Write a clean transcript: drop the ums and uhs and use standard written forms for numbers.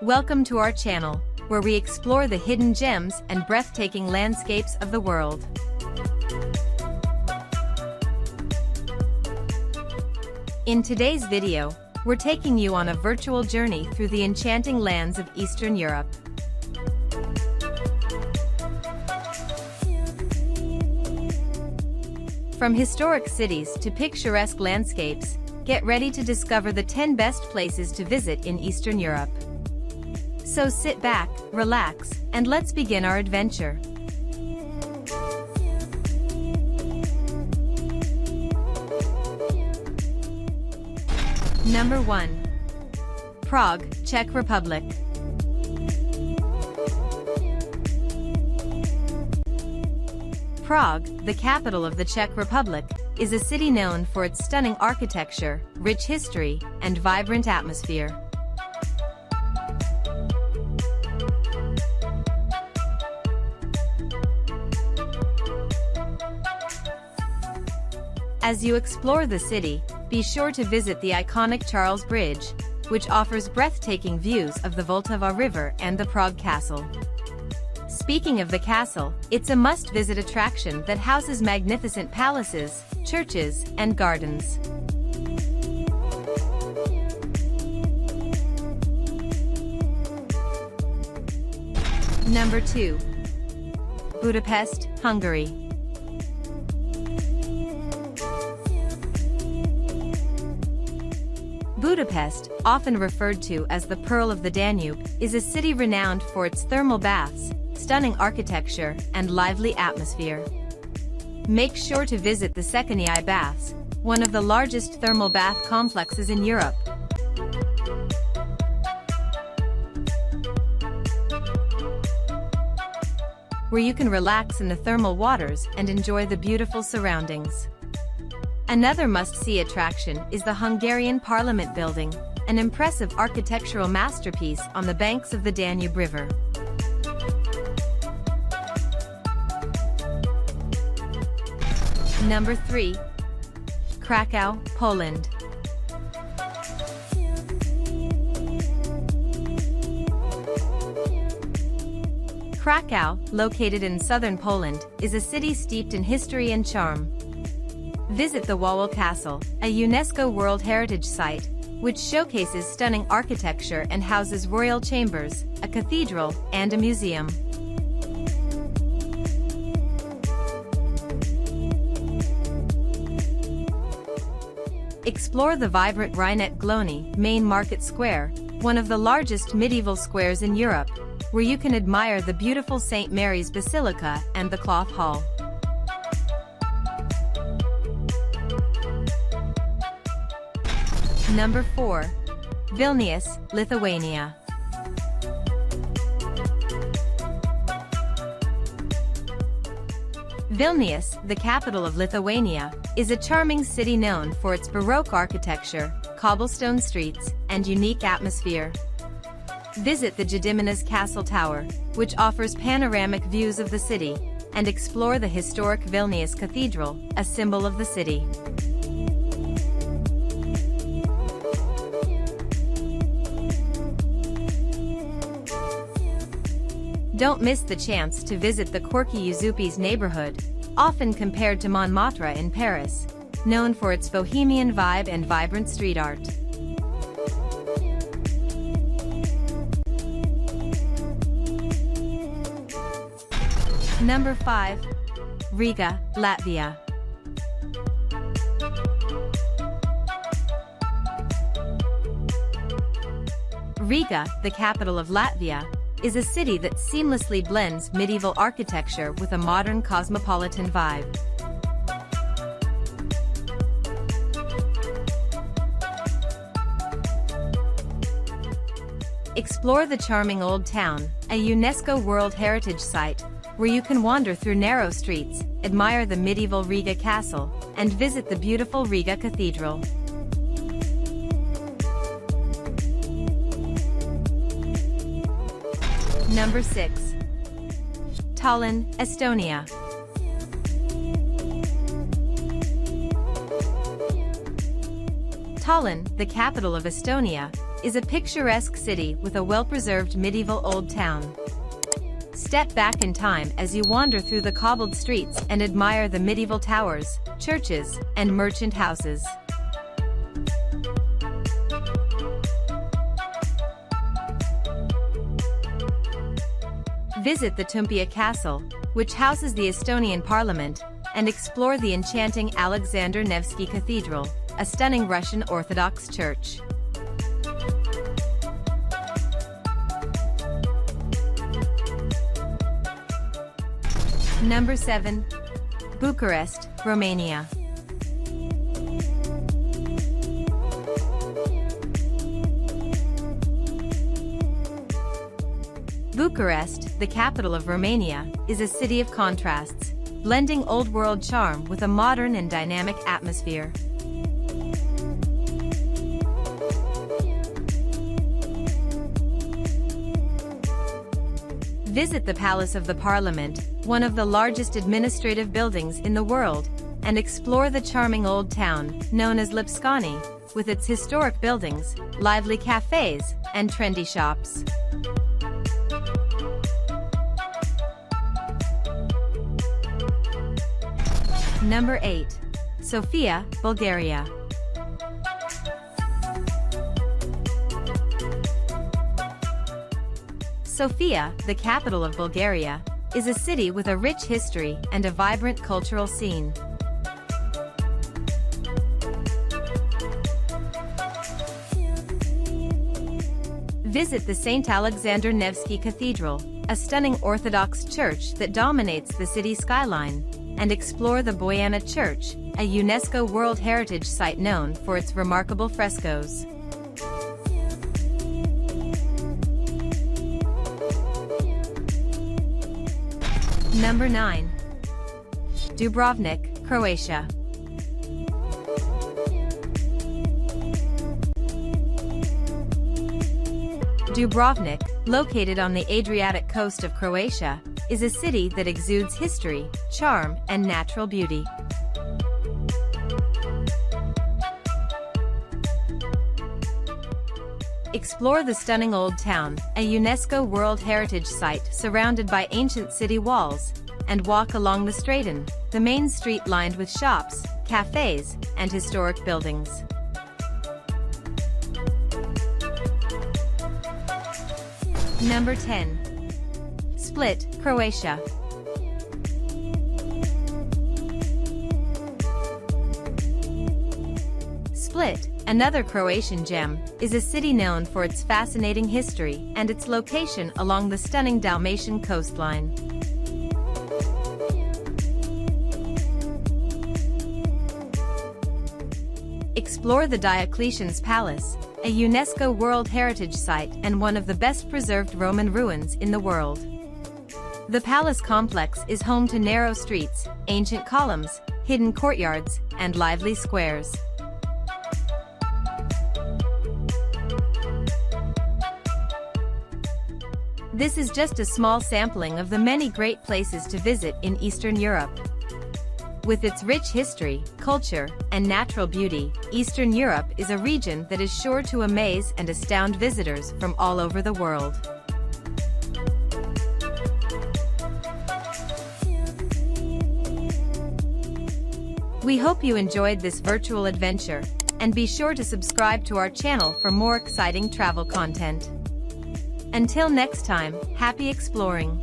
Welcome to our channel, where we explore the hidden gems and breathtaking landscapes of the world. In today's video, we're taking you on a virtual journey through the enchanting lands of Eastern Europe. From historic cities to picturesque landscapes, get ready to discover the 10 best places to visit in Eastern Europe. So sit back, relax, and let's begin our adventure. Number 1. Prague, Czech Republic. Prague, the capital of the Czech Republic, is a city known for its stunning architecture, rich history, and vibrant atmosphere. As you explore the city, be sure to visit the iconic Charles Bridge, which offers breathtaking views of the Vltava River and the Prague Castle. Speaking of the castle, it's a must-visit attraction that houses magnificent palaces, churches, and gardens. Number 2. Budapest, Hungary. Budapest, often referred to as the Pearl of the Danube, is a city renowned for its thermal baths, stunning architecture, and lively atmosphere. Make sure to visit the Székely Baths, one of the largest thermal bath complexes in Europe. Where you can relax in the thermal waters and enjoy the beautiful surroundings. Another must-see attraction is the Hungarian Parliament building, an impressive architectural masterpiece on the banks of the Danube River. Number 3. Krakow, Poland. Krakow, located in southern Poland, is a city steeped in history and charm. Visit the Wawel Castle, a UNESCO World Heritage Site, which showcases stunning architecture and houses royal chambers, a cathedral, and a museum. Explore the vibrant Rynette Glony Main Market Square, one of the largest medieval squares in Europe, where you can admire the beautiful St. Mary's Basilica and the Cloth Hall. Number 4. Vilnius, Lithuania. Vilnius, the capital of Lithuania, is a charming city known for its Baroque architecture, cobblestone streets, and unique atmosphere. Visit the Gediminas Castle Tower, which offers panoramic views of the city, and explore the historic Vilnius Cathedral, a symbol of the city. Don't miss the chance to visit the quirky Užupis neighborhood, often compared to Montmartre in Paris, known for its bohemian vibe and vibrant street art. Number 5. Riga, Latvia. Riga, the capital of Latvia, is a city that seamlessly blends medieval architecture with a modern cosmopolitan vibe. Explore the charming Old Town, a UNESCO World Heritage Site, where you can wander through narrow streets, admire the medieval Riga Castle, and visit the beautiful Riga Cathedral. Number 6. Tallinn, Estonia. Tallinn, the capital of Estonia, is a picturesque city with a well-preserved medieval old town. Step back in time as you wander through the cobbled streets and admire the medieval towers, churches, and merchant houses. Visit the Toompea Castle, which houses the Estonian Parliament, and explore the enchanting Alexander Nevsky Cathedral, a stunning Russian Orthodox church. Number 7. Bucharest, Romania. Bucharest, the capital of Romania, is a city of contrasts, blending old-world charm with a modern and dynamic atmosphere. Visit the Palace of the Parliament, one of the largest administrative buildings in the world, and explore the charming old town, known as Lipscani, with its historic buildings, lively cafes, and trendy shops. Number 8. Sofia, Bulgaria. Sofia, the capital of Bulgaria, is a city with a rich history and a vibrant cultural scene. Visit the St. Alexander Nevsky Cathedral, a stunning Orthodox church that dominates the city skyline, and explore the Boiana Church, a UNESCO World Heritage Site known for its remarkable frescoes. Number 9. Dubrovnik, Croatia. Dubrovnik, located on the Adriatic coast of Croatia, is a city that exudes history, charm, and natural beauty. Explore the stunning old town, a UNESCO World Heritage Site surrounded by ancient city walls, and walk along the Straton, the main street lined with shops, cafes, and historic buildings. Number 10. Split, Croatia. Split, another Croatian gem, is a city known for its fascinating history and its location along the stunning Dalmatian coastline. Explore the Diocletian's Palace, a UNESCO World Heritage Site and one of the best-preserved Roman ruins in the world. The palace complex is home to narrow streets, ancient columns, hidden courtyards, and lively squares. This is just a small sampling of the many great places to visit in Eastern Europe. With its rich history, culture, and natural beauty, Eastern Europe is a region that is sure to amaze and astound visitors from all over the world. We hope you enjoyed this virtual adventure, and be sure to subscribe to our channel for more exciting travel content. Until next time, happy exploring!